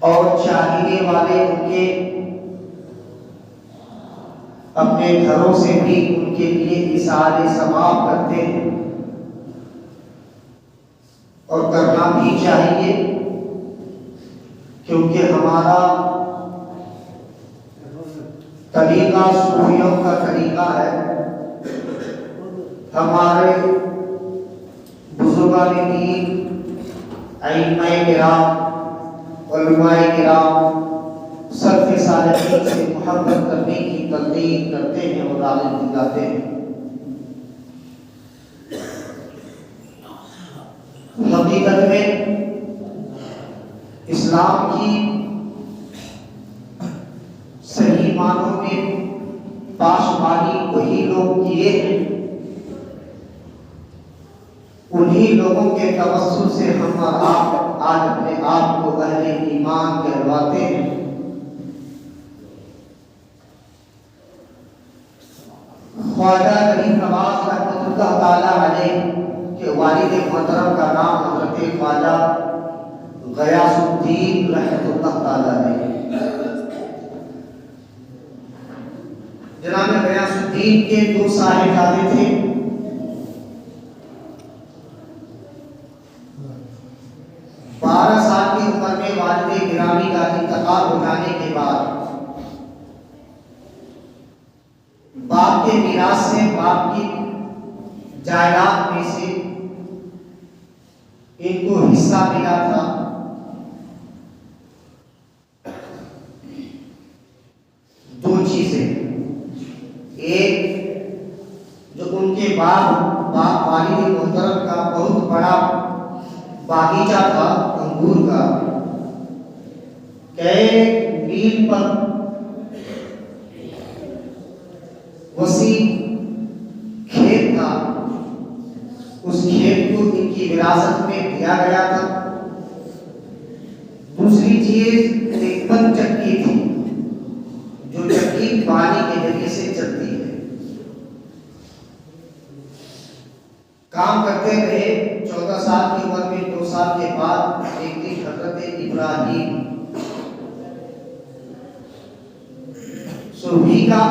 और चाहने वाले उनके अपने घरों से भी उनके लिए इशारे सवाब करते हैं और करना भी चाहिए, क्योंकि हमारा तरीका सूफियों का तरीका है। हमारे बुजुर्गान दीन, अइम्माए किराम, उलमाए किराम सल्फ़े सालिहीन से मोहब्बत करने की तलकीन करते हैं और आगे दिलाते हैं। हकीकत में इस्लाम की सही मानों में पाशवानी वही लोग किए हैं, उन्हीं लोगों के तवस्सुल से हम और आप आज अपने आप को अहले ईमान कहलवाते हैं। ख्वाजा गरीब नवाज रहमतुल्लाह ताला अलैह के वालिद मोहतरम का नाम हज़रत ख्वाजा गयासुद्दीन रहमतुल्लाह ताला अलैह। जनाब गयासुद्दीन के दो साहिबजादे थे। वालिद गिरामी का इंतकाल हो जाने के बाद बाप के मिरास से, बाप की जायदाद में से इनको हिस्सा मिला था। दो चीजें, एक जो उनके बाप वालिद मोहतरम का बहुत बड़ा बागीचा था अंगूर का, कई मील पर वसी खेत था। उस खेत को इनकी विरासत में दिया गया था। दूसरी चीज एक पन चक्की थी, जो चक्की पानी के जरिए से चलती है। काम करते रहे। 14 साल की उम्र में 2 साल के बाद एक दिन हजरत इब्राहिम सुरभी का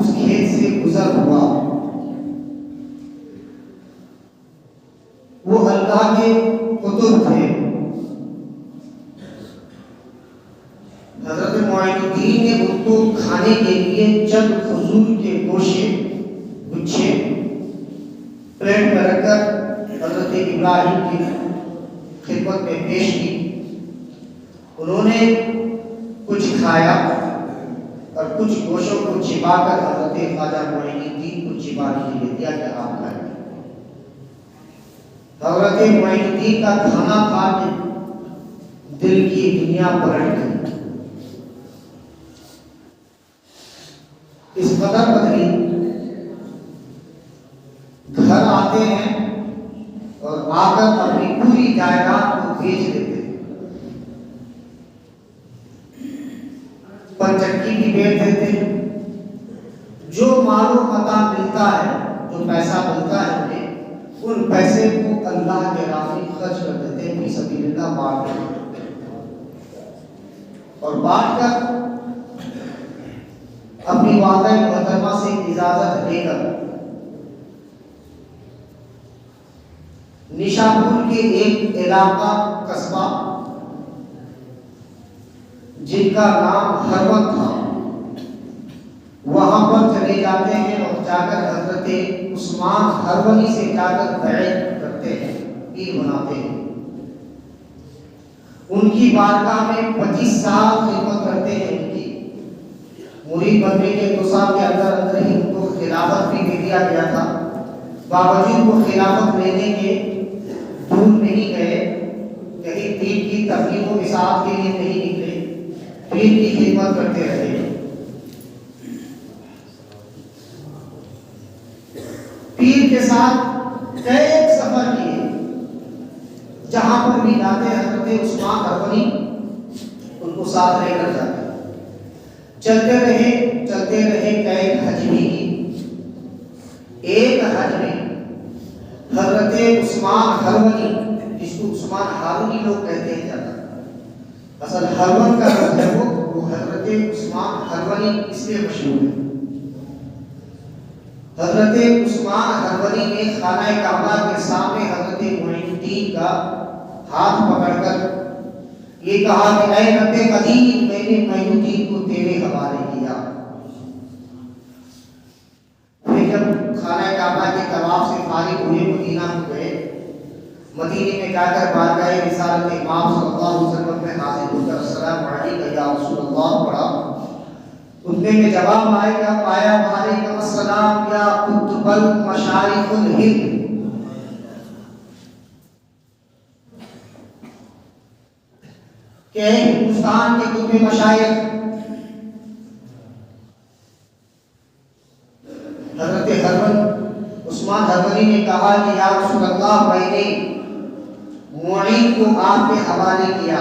उस खेत से गुजर हुआ। वो अल्लाह के कुतुब थे। हजरत मोइनुद्दीन ने उनको खाने के लिए चंद खजूर के गोशे गुच्छे प्लेट में रखकर हजरत इब्राहिम की खिदमत में पेश की। उन्होंने कुछ खाया और कुछ गोशों को छिपाकर हजरत ख्वाजा मोइनुद्दीन को छिपाने के लिए दिया कि आप खाएं। हजरत मोइनुद्दीन का खाना खा के दिल की दुनिया पलट गई। इस कदर बदली, घर आते हैं और आकर अपनी पूरी जायदाद को बेच देते हैं। पंचक्की भी बेच देते हैं। जो मालो मता मिलता है, जो पैसा मिलता है उन्हें, उन पैसे को अल्लाह के राह में खर्च कर देते हैं, फी सबीलिल्लाह बांट देते हैं। और बांट कर अपनी वालिदा मोहतरमा से इजाजत लेकर निशापुर के एक इलाका कस्बा जिनका नाम हरवत था, वहां पर चले जाते हैं और जाकर हजरत उस्मान हरवनी से जाकर बैत करते हैं, पीर बनाते हैं। उनकी बारगाह में 25 साल खिदमत करते हैं। उनकी मुरीद बनने के 2 साल के अंदर अंदर ही उनको खिलाफत भी दे दिया गया था। बावजूद वो खिलाफत लेने के दूर नहीं गए, कहीं दीन की तबलीग और इशाअत के लिए नहीं निकले, पीर की खिदमत करते रहे। पीर के साथ कई सफर किए, जहां पर भी जाते हजरत उस्मान हरवनी उनको साथ लेकर जाते। चलते रहे कई हज भी की। एक हज में हजरत उस्मान हरवनी, जिसको उस्मान हारूनी लोग कहते हैं ज्यादा, असल हरवन का लफ्ज़ है वो हजरत उस्मान हरवनी इसलिए मशहूर है। हजरत उस्मान हरवनी ने खाना काबा के सामने हजरत मुइनुद्दीन का हाथ पकड़कर ये कहा कि ऐ रब्बे कदीर, मैंने मुइनुद्दीन को तेरे हवाले किया। फिर जब खाना काबा के तवाफ से फारिग हुए मदीना में गए, मदीने में जाकर बारगाह रिसालत इमाम सल्लल्लाहु अलैहि वसल्लम में हाजिर होकर अस्सलामु अलैका या रसूलल्लाह पढ़ा। उतने में जवाब आएगा पाया वालेकुम अस्सलाम या कुतुबल मशारिकुल हिंद। के हिंदुस्तान के कुतुब मशाइख हजरत हरवन उस्मान हरवनी ने कहा कि या रसूलल्लाह, मैंने मुईन को आपके हवाले किया।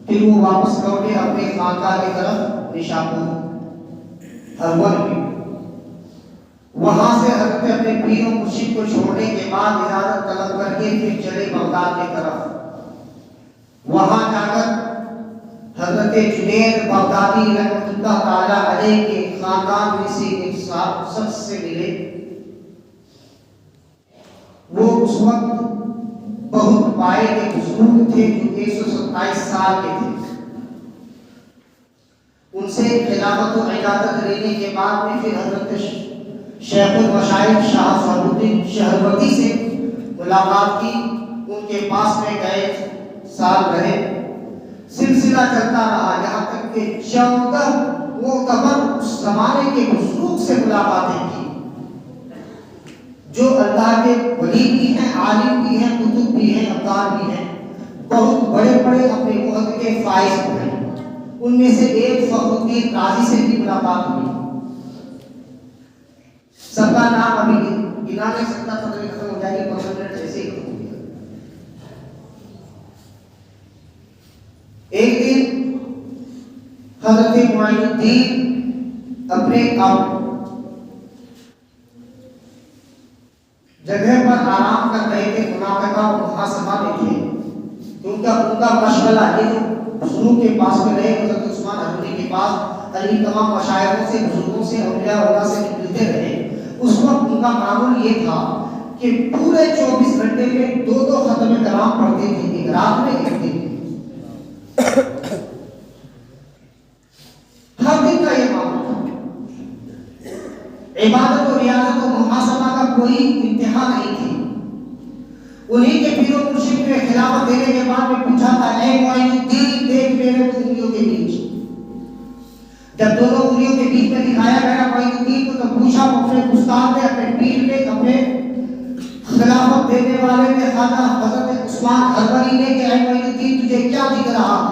फिर वो वापस लौटे अपने खानका की तरफ निशापुर हरवन में। वहां से हजरत अपने पीर मुर्शिद को छोड़ने के बाद इजाजत तलब करके फिर चले बगदाद की तरफ। वहां जाकर हजरत जुनैद बगदादी रहमतुल्लाह ताला अलैह के खानदान में से एक शख्स से मिले। वो उस वक्त बहुत पाए के बुजुर्ग थे जो 127 साल के थे। उनसे खिलाफत और इजाजत लेने के बाद में फिर हजरत शेखुल मशाइख शाह फरुद्दीन शहरवर्दी से मुलाकात की। उनके पास में गए, साल रहे, सिलसिला चलता रहा यहाँ तक कि 14 मोतबर उस जमाने के बुजुर्ग से मुलाकातें की जो अल्लाह के वली भी हैं, आलिम भी हैं, कुतुब भी हैं, अब्दाल भी हैं, बहुत बड़े बड़े अपने वक्त के फाइज हैं। उनमें से एक फखरुद्दीन राजी से भी मुलाकात हुई। सबका नाम अभी गिना नहीं सकता, पता खत्म हो जाएगी, 15 मिनट ऐसे ही खत्म हो गया। एक दिन हजरत मुइनुद्दीन अपने जगह पर आराम कर रहे थे, मुनाफिका और मुहासबा में थे। उनका मशगला ये जो शुरू के पास में रहे हजरत उस्मान हरवनी के पास अली तमाम मशाइखों से, बुजुर्गों से, औलिया उल्लाह से मिलते रहे। उस वक्त उनका मामूल ये था कि पूरे 24 घंटे में 2-2 खत्म कलाम पढ़ते थे, एक रात में एक दिन। हर दिन का ये मामूल था। इबादत और रियाजत और मुहासबा का कोई इंतहा नहीं थी। उन्हीं के पीर मुर्शिद ने खिलाफत देने के बाद में पूछा था, ऐ मुइनुद्दीन, देख मेरे उंगलियों के बीच। जब दोनों उंगलियों के बीच में दिखाया गया मुइनुद्दीन को, तो पूछा अपने उस्ताद ने, अपने पीर ने, अपने खिलाफत देने वाले ने, खाजा हजरत उस्मान हरवनी ने, कि ऐ मुइनुद्दीन तुझे क्या दिख रहा है?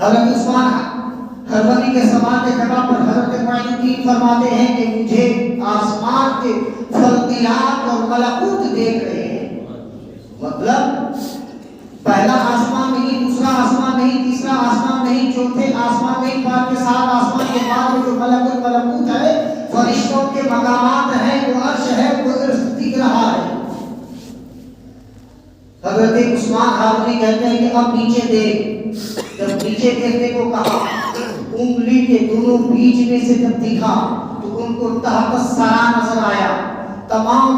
हजरत उस्मान हरवनी के सवाल के जवाब पर हजरत मुइनुद्दीन फरमाते हैं कि मुझे आसमान के फल्कियात और मलकूत देख रहे हैं। मतलब पहला आसमान नहीं, दूसरा आसमान नहीं, तीसरा आसमान नहीं, चौथे आसमान नहीं, 5 आसमान के बाद में जो मलकूत है, फरिश्तों के मकामात हैं, वो अर्श है, वो अर्श दिख रहा है। हजरत उस्मान हरवनी कहते हैं कि अब नीचे देख। जब नीचे देखने को कहा, उंगली के दोनों बीच में से जब दिखा तो उनको तहत सरा नजर आया। तमाम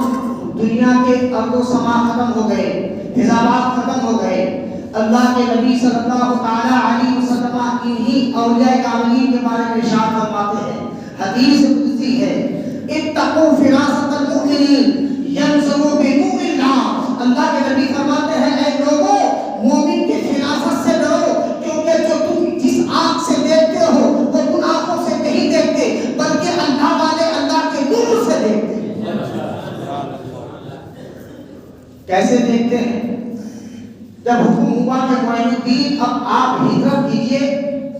दुनिया के अर्दो समा खत्म हो गए, हिजाबात खत्म हो गए। अल्लाह के नबी सल्लल्लाहु ताला अलैहि वसल्लम इन्हीं औलिया कामिलीन के बारे में इरशाद फरमाते हैं, हदीस कुदसी है, इत्तक़ू फिरासतल मुमिनीन यनज़ुरु बिनूरिल्लाह। अल्लाह के नबी फरमाते हैं, ऐ लोगों, मोमिन की फिरासत से डरो, क्योंकि जो तुम जिस आंख से देखते हो वो उन आंखों से नहीं देखते, बल्कि अल्लाह वाले अल्लाह के नूर से देखते हैं। कैसे देखते हैं? जब हुक्म हुआ कि मुइनुद्दीन अब आप हिजरत कीजिए,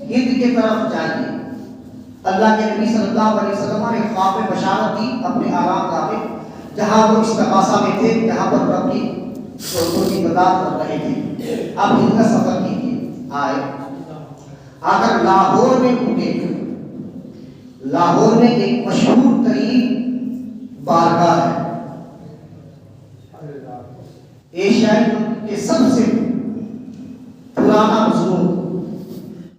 हिंद की तरफ जाइए। अल्लाह के नबी सल्लल्लाहु अलैहि वसल्लम ने ख्वाब में बशारत दी अपने आराम गाह में, जहां वो इस्तिग़ासा में थे, जहां पर रब की इबादत कर रहे थे। अब हिंद का सफर कीजिए। आए, आकर लाहौर में रुके। लाहौर में एक मशहूर तरीन बारगाह है, एशिया के सबसे पुराना